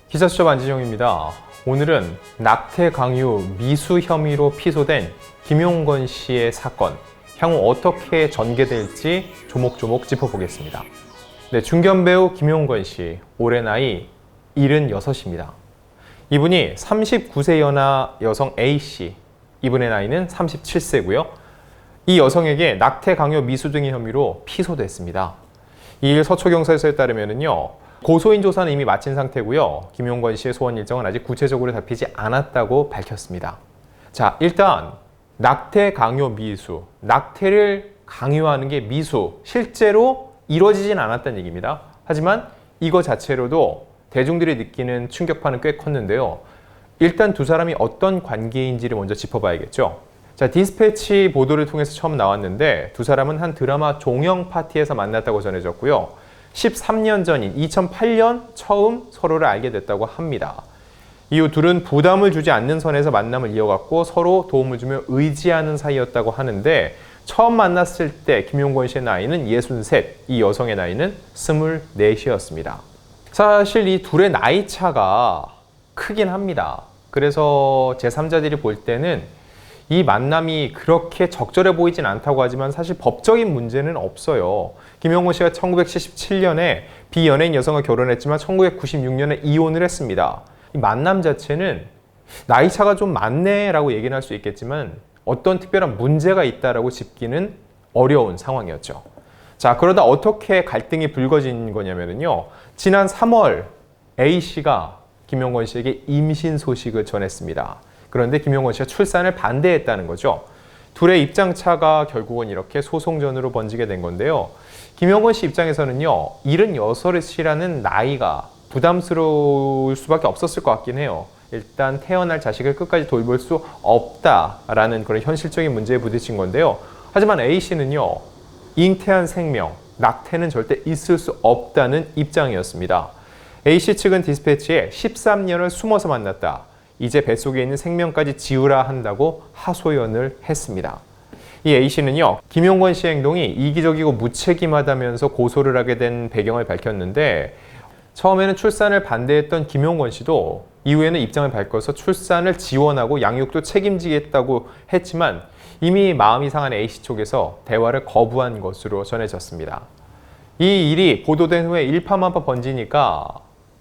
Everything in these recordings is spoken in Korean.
기사수첩 안진영입니다. 오늘은 낙태 강요 미수 혐의로 피소된 김용건 씨의 사건, 향후 어떻게 전개될지 조목조목 짚어보겠습니다. 네, 중견 배우 김용건 씨, 올해 나이 76입니다. 이분이 39세 연하 여성 A씨, 이분의 나이는 37세고요. 이 여성에게 낙태 강요 미수 등의 혐의로 피소됐습니다. 이일 서초경찰서에 따르면요, 고소인 조사는 이미 마친 상태고요. 김용건 씨의 소원 일정은 아직 구체적으로 잡히지 않았다고 밝혔습니다. 자, 일단 낙태 강요 미수, 낙태를 강요하는 게 미수, 실제로 이루어지진 않았다는 얘기입니다. 하지만 이거 자체로도 대중들이 느끼는 충격파는 꽤 컸는데요. 일단 두 사람이 어떤 관계인지를 먼저 짚어봐야겠죠. 자, 디스패치 보도를 통해서 처음 나왔는데 두 사람은 한 드라마 종영 파티에서 만났다고 전해졌고요. 13년 전인 2008년 처음 서로를 알게 됐다고 합니다. 이후 둘은 부담을 주지 않는 선에서 만남을 이어갔고 서로 도움을 주며 의지하는 사이였다고 하는데, 처음 만났을 때 김용건 씨의 나이는 63, 이 여성의 나이는 24이었습니다. 사실 이 둘의 나이 차가 크긴 합니다. 그래서 제3자들이 볼 때는 이 만남이 그렇게 적절해 보이진 않다고 하지만 사실 법적인 문제는 없어요. 김용건 씨가 1977년에 비연예인 여성과 결혼했지만 1996년에 이혼을 했습니다. 이 만남 자체는 나이 차가 좀 많네라고 얘기는 할 수 있겠지만 어떤 특별한 문제가 있다라고 짚기는 어려운 상황이었죠. 자, 그러다 어떻게 갈등이 불거진 거냐면요, 지난 3월 A씨가 김용건 씨에게 임신 소식을 전했습니다. 그런데 김용건 씨가 출산을 반대했다는 거죠. 둘의 입장차가 결국은 이렇게 소송전으로 번지게 된 건데요. 김용건 씨 입장에서는요, 76이라는 나이가 부담스러울 수밖에 없었을 것 같긴 해요. 일단 태어날 자식을 끝까지 돌볼 수 없다라는 그런 현실적인 문제에 부딪힌 건데요. 하지만 A씨는요, 잉태한 생명, 낙태는 절대 있을 수 없다는 입장이었습니다. A씨 측은 디스패치에 13년을 숨어서 만났다, 이제 뱃속에 있는 생명까지 지우라 한다고 하소연을 했습니다. 이 A씨는요, 김용건 씨의 행동이 이기적이고 무책임하다면서 고소를 하게 된 배경을 밝혔는데, 처음에는 출산을 반대했던 김용건 씨도 이후에는 입장을 바꿔서 출산을 지원하고 양육도 책임지겠다고 했지만 이미 마음이 상한 A씨 쪽에서 대화를 거부한 것으로 전해졌습니다. 이 일이 보도된 후에 일파만파 번지니까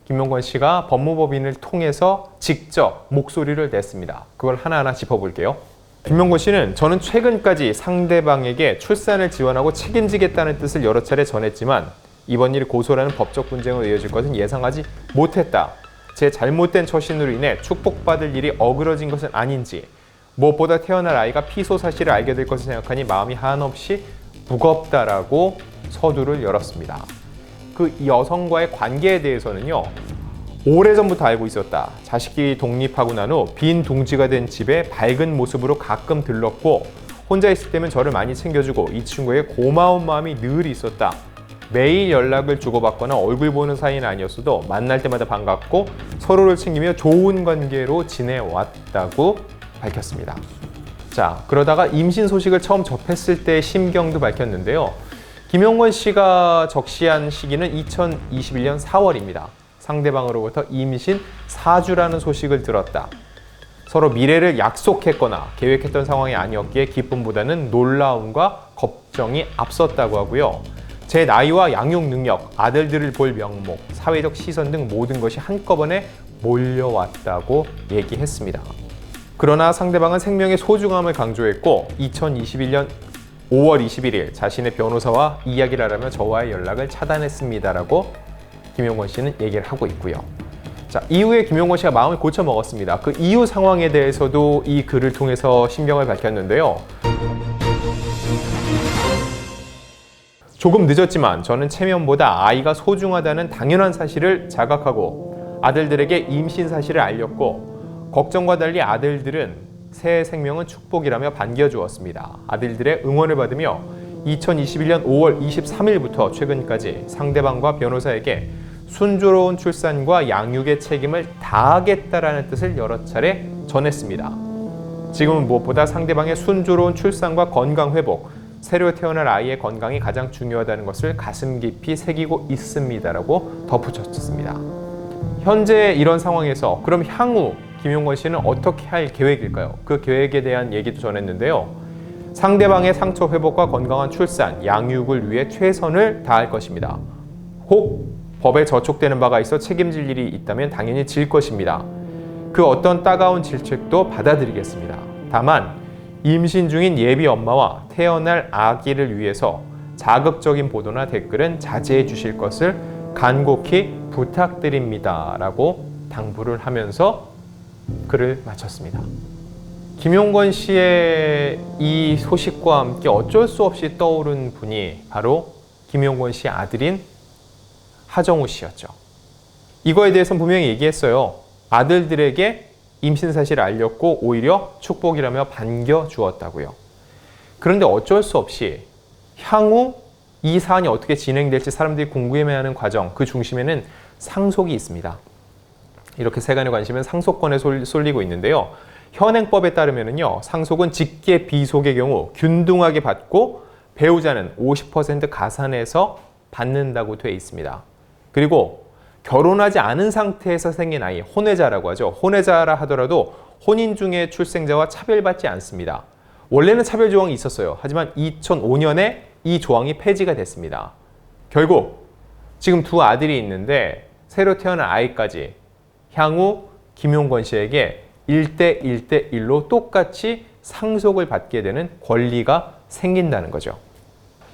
김용건 씨가 법무법인을 통해서 직접 목소리를 냈습니다. 그걸 하나하나 짚어볼게요. 김용건 씨는 저는 최근까지 상대방에게 출산을 지원하고 책임지겠다는 뜻을 여러 차례 전했지만 이번 일이 고소라는 법적 분쟁으로 이어질 것은 예상하지 못했다. 제 잘못된 처신으로 인해 축복받을 일이 어그러진 것은 아닌지, 무엇보다 태어날 아이가 피소 사실을 알게 될 것을 생각하니 마음이 한없이 무겁다라고 서두를 열었습니다. 그 여성과의 관계에 대해서는요, 오래전부터 알고 있었다. 자식이 독립하고 난 후 빈 둥지가 된 집에 밝은 모습으로 가끔 들렀고 혼자 있을 때면 저를 많이 챙겨주고 이 친구의 고마운 마음이 늘 있었다. 매일 연락을 주고받거나 얼굴 보는 사이는 아니었어도 만날 때마다 반갑고 서로를 챙기며 좋은 관계로 지내왔다고 밝혔습니다. 자, 그러다가 임신 소식을 처음 접했을 때의 심경도 밝혔는데요. 김용건 씨가 적시한 시기는 2021년 4월입니다. 상대방으로부터 임신 4주라는 소식을 들었다. 서로 미래를 약속했거나 계획했던 상황이 아니었기에 기쁨보다는 놀라움과 걱정이 앞섰다고 하고요. 제 나이와 양육 능력, 아들들을 볼 명목, 사회적 시선 등 모든 것이 한꺼번에 몰려왔다고 얘기했습니다. 그러나 상대방은 생명의 소중함을 강조했고 2021년 5월 21일 자신의 변호사와 이야기를 하려며 저와의 연락을 차단했습니다라고 김용건 씨는 얘기를 하고 있고요. 자, 이후에 김용건 씨가 마음을 고쳐 먹었습니다. 그 이후 상황에 대해서도 이 글을 통해서 심경을 밝혔는데요. 조금 늦었지만 저는 체면보다 아이가 소중하다는 당연한 사실을 자각하고 아들들에게 임신 사실을 알렸고, 걱정과 달리 아들들은 새 생명은 축복이라며 반겨주었습니다. 아들들의 응원을 받으며 2021년 5월 23일부터 최근까지 상대방과 변호사에게 순조로운 출산과 양육의 책임을 다하겠다라는 뜻을 여러 차례 전했습니다. 지금은 무엇보다 상대방의 순조로운 출산과 건강 회복, 새로 태어날 아이의 건강이 가장 중요하다는 것을 가슴 깊이 새기고 있습니다라고 덧붙였습니다. 현재 이런 상황에서 그럼 향후 김용건 씨는 어떻게 할 계획일까요? 그 계획에 대한 얘기도 전했는데요. 상대방의 상처 회복과 건강한 출산, 양육을 위해 최선을 다할 것입니다. 혹 법에 저촉되는 바가 있어 책임질 일이 있다면 당연히 질 것입니다. 그 어떤 따가운 질책도 받아들이겠습니다. 다만 임신 중인 예비 엄마와 태어날 아기를 위해서 자극적인 보도나 댓글은 자제해 주실 것을 간곡히 부탁드립니다. 라고 당부를 하면서 글을 마쳤습니다. 김용건 씨의 이 소식과 함께 어쩔 수 없이 떠오른 분이 바로 김용건 씨의 아들인 하정우 씨였죠. 이거에 대해서는 분명히 얘기했어요. 아들들에게 임신 사실을 알렸고 오히려 축복이라며 반겨주었다고요. 그런데 어쩔 수 없이 향후 이 사안이 어떻게 진행될지 사람들이 궁금해하는 과정, 그 중심에는 상속이 있습니다. 이렇게 세간의 관심은 상속권에 쏠리고 있는데요. 현행법에 따르면요, 상속은 직계 비속의 경우 균등하게 받고 배우자는 50% 가산해서 받는다고 되어 있습니다. 그리고 결혼하지 않은 상태에서 생긴 아이, 혼외자라고 하죠. 혼외자라 하더라도 혼인 중에 출생자와 차별받지 않습니다. 원래는 차별 조항이 있었어요. 하지만 2005년에 이 조항이 폐지가 됐습니다. 결국 지금 두 아들이 있는데 새로 태어난 아이까지 향후 김용건 씨에게 1대 1대 1로 똑같이 상속을 받게 되는 권리가 생긴다는 거죠.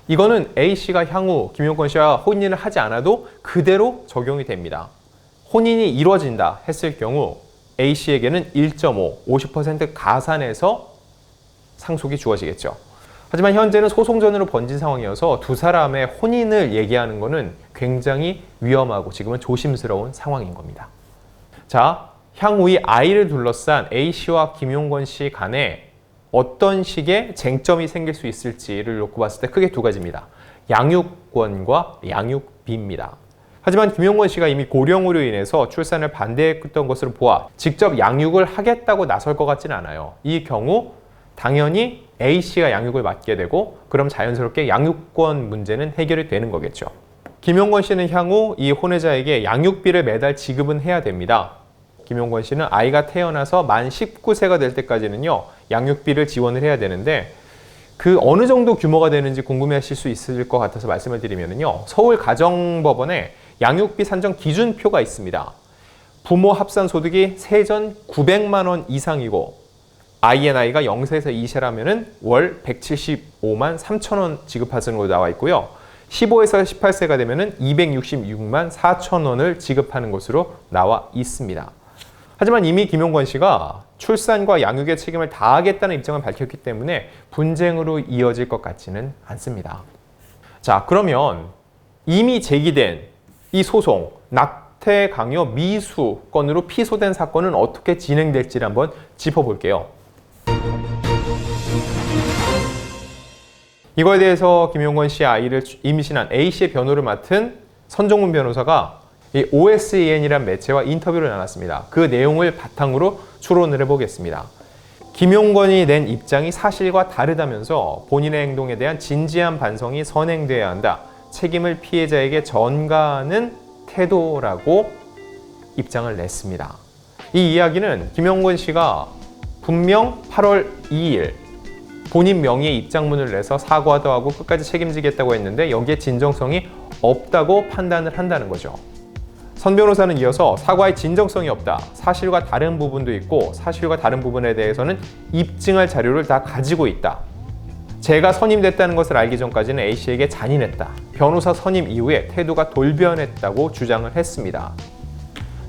이거는 A씨가 향후 김용건 씨와 혼인을 하지 않아도 그대로 적용이 됩니다. 혼인이 이루어진다 했을 경우 A씨에게는 1.5, 50% 가산해서 상속이 주어지겠죠. 하지만 현재는 소송전으로 번진 상황이어서 두 사람의 혼인을 얘기하는 것은 굉장히 위험하고 지금은 조심스러운 상황인 겁니다. 자, 향후 이 아이를 둘러싼 A씨와 김용건 씨 간에 어떤 식의 쟁점이 생길 수 있을지를 놓고 봤을 때 크게 두 가지입니다. 양육권과 양육비입니다. 하지만 김용건 씨가 이미 고령으로 인해서 출산을 반대했던 것으로 보아 직접 양육을 하겠다고 나설 것 같지는 않아요. 이 경우 당연히 A씨가 양육을 맡게 되고 그럼 자연스럽게 양육권 문제는 해결이 되는 거겠죠. 김용건 씨는 향후 이 혼외자에게 양육비를 매달 지급은 해야 됩니다. 김용건 씨는 아이가 태어나서 만 19세가 될 때까지는요, 양육비를 지원을 해야 되는데 그 어느 정도 규모가 되는지 궁금해하실 수 있을 것 같아서 말씀을 드리면요, 서울가정법원에 양육비 산정 기준표가 있습니다. 부모 합산 소득이 세전 900만 원 이상이고 아이의 나이가 0세에서 2세라면 월 175만 3천 원 지급하는 것으로 나와 있고요. 15에서 18세가 되면 266만 4천 원을 지급하는 것으로 나와 있습니다. 하지만 이미 김용건 씨가 출산과 양육의 책임을 다하겠다는 입장을 밝혔기 때문에 분쟁으로 이어질 것 같지는 않습니다. 자, 그러면 이미 제기된 이 소송, 낙태 강요 미수 건으로 피소된 사건은 어떻게 진행될지를 한번 짚어볼게요. 이거에 대해서 김용건 씨의 아이를 임신한 A씨의 변호를 맡은 선정문 변호사가 이 OSEN이라는 매체와 인터뷰를 나눴습니다. 그 내용을 바탕으로 추론을 해보겠습니다. 김용건이 낸 입장이 사실과 다르다면서 본인의 행동에 대한 진지한 반성이 선행돼야 한다. 책임을 피해자에게 전가하는 태도라고 입장을 냈습니다. 이 이야기는 김용건 씨가 분명 8월 2일 본인 명의의 입장문을 내서 사과도 하고 끝까지 책임지겠다고 했는데 여기에 진정성이 없다고 판단을 한다는 거죠. 선 변호사는 이어서 사과의 진정성이 없다. 사실과 다른 부분도 있고 사실과 다른 부분에 대해서는 입증할 자료를 다 가지고 있다. 제가 선임됐다는 것을 알기 전까지는 A씨에게 잔인했다. 변호사 선임 이후에 태도가 돌변했다고 주장을 했습니다.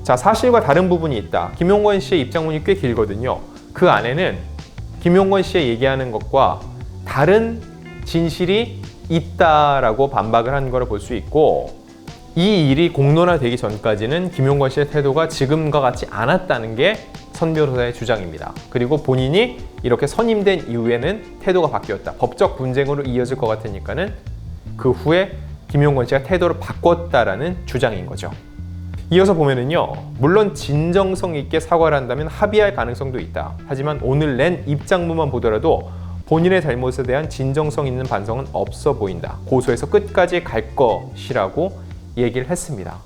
자, 사실과 다른 부분이 있다. 김용건 씨의 입장문이 꽤 길거든요. 그 안에는 김용건 씨의 얘기하는 것과 다른 진실이 있다라고 반박을 한 거를 볼 수 있고 이 일이 공론화되기 전까지는 김용건 씨의 태도가 지금과 같지 않았다는 게 선 변호사의 주장입니다. 그리고 본인이 이렇게 선임된 이후에는 태도가 바뀌었다. 법적 분쟁으로 이어질 것 같으니까는 그 후에 김용건 씨가 태도를 바꿨다라는 주장인 거죠. 이어서 보면은요, 물론 진정성 있게 사과를 한다면 합의할 가능성도 있다. 하지만 오늘 낸 입장문만 보더라도 본인의 잘못에 대한 진정성 있는 반성은 없어 보인다. 고소해서 끝까지 갈 것이라고 얘기를 했습니다.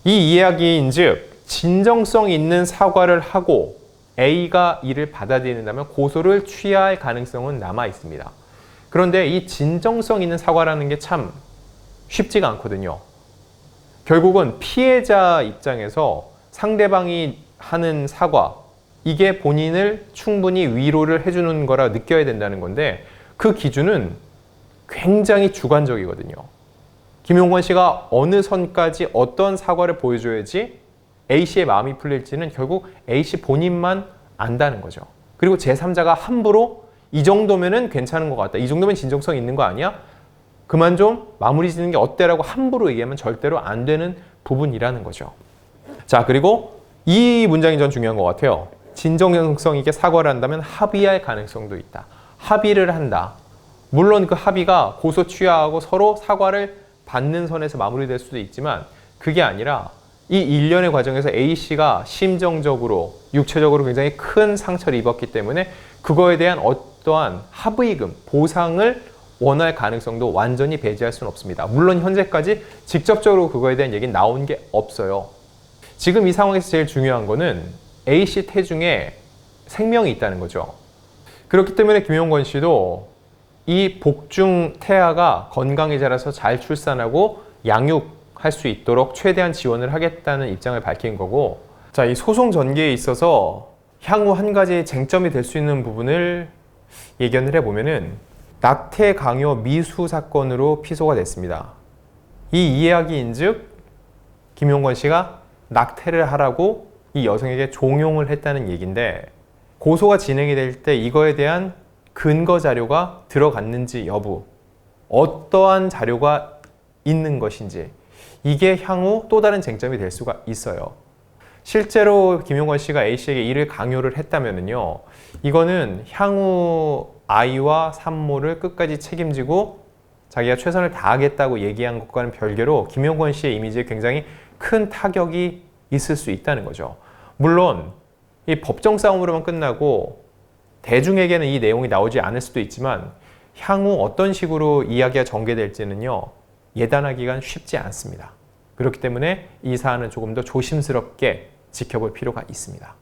이 이야기인즉 진정성 있는 사과를 하고 A가 이를 받아들인다면 고소를 취하할 가능성은 남아 있습니다. 그런데 이 진정성 있는 사과라는 게 참 쉽지가 않거든요. 결국은 피해자 입장에서 상대방이 하는 사과, 이게 본인을 충분히 위로를 해주는 거라 느껴야 된다는 건데 그 기준은 굉장히 주관적이거든요. 김용건 씨가 어느 선까지 어떤 사과를 보여줘야지 A씨의 마음이 풀릴지는 결국 A씨 본인만 안다는 거죠. 그리고 제3자가 함부로 이 정도면은 괜찮은 것 같다. 이 정도면 진정성 있는 거 아니야? 그만 좀 마무리 짓는 게 어때라고 함부로 얘기하면 절대로 안 되는 부분이라는 거죠. 자, 그리고 이 문장이 전 중요한 것 같아요. 진정성 있게 사과를 한다면 합의할 가능성도 있다. 합의를 한다. 물론 그 합의가 고소 취하하고 서로 사과를 받는 선에서 마무리될 수도 있지만 그게 아니라 이 일련의 과정에서 A씨가 심정적으로, 육체적으로 굉장히 큰 상처를 입었기 때문에 그거에 대한 어떠한 합의금, 보상을 원할 가능성도 완전히 배제할 수는 없습니다. 물론 현재까지 직접적으로 그거에 대한 얘기는 나온 게 없어요. 지금 이 상황에서 제일 중요한 거는 A씨 태중에 생명이 있다는 거죠. 그렇기 때문에 김용건 씨도 이 복중 태아가 건강히 자라서 잘 출산하고 양육할 수 있도록 최대한 지원을 하겠다는 입장을 밝힌 거고, 자, 이 소송 전개에 있어서 향후 한 가지 쟁점이 될 수 있는 부분을 예견을 해보면은 낙태 강요 미수 사건으로 피소가 됐습니다. 이 이야기인즉 김용건 씨가 낙태를 하라고 이 여성에게 종용을 했다는 얘기인데 고소가 진행이 될 때 이거에 대한 근거 자료가 들어갔는지 여부, 어떠한 자료가 있는 것인지 이게 향후 또 다른 쟁점이 될 수가 있어요. 실제로 김용건 씨가 A씨에게 이를 강요를 했다면요, 이거는 향후 아이와 산모를 끝까지 책임지고 자기가 최선을 다하겠다고 얘기한 것과는 별개로 김용건 씨의 이미지에 굉장히 큰 타격이 있을 수 있다는 거죠. 물론 이 법정 싸움으로만 끝나고 대중에게는 이 내용이 나오지 않을 수도 있지만 향후 어떤 식으로 이야기가 전개될지는요, 예단하기가 쉽지 않습니다. 그렇기 때문에 이 사안은 조금 더 조심스럽게 지켜볼 필요가 있습니다.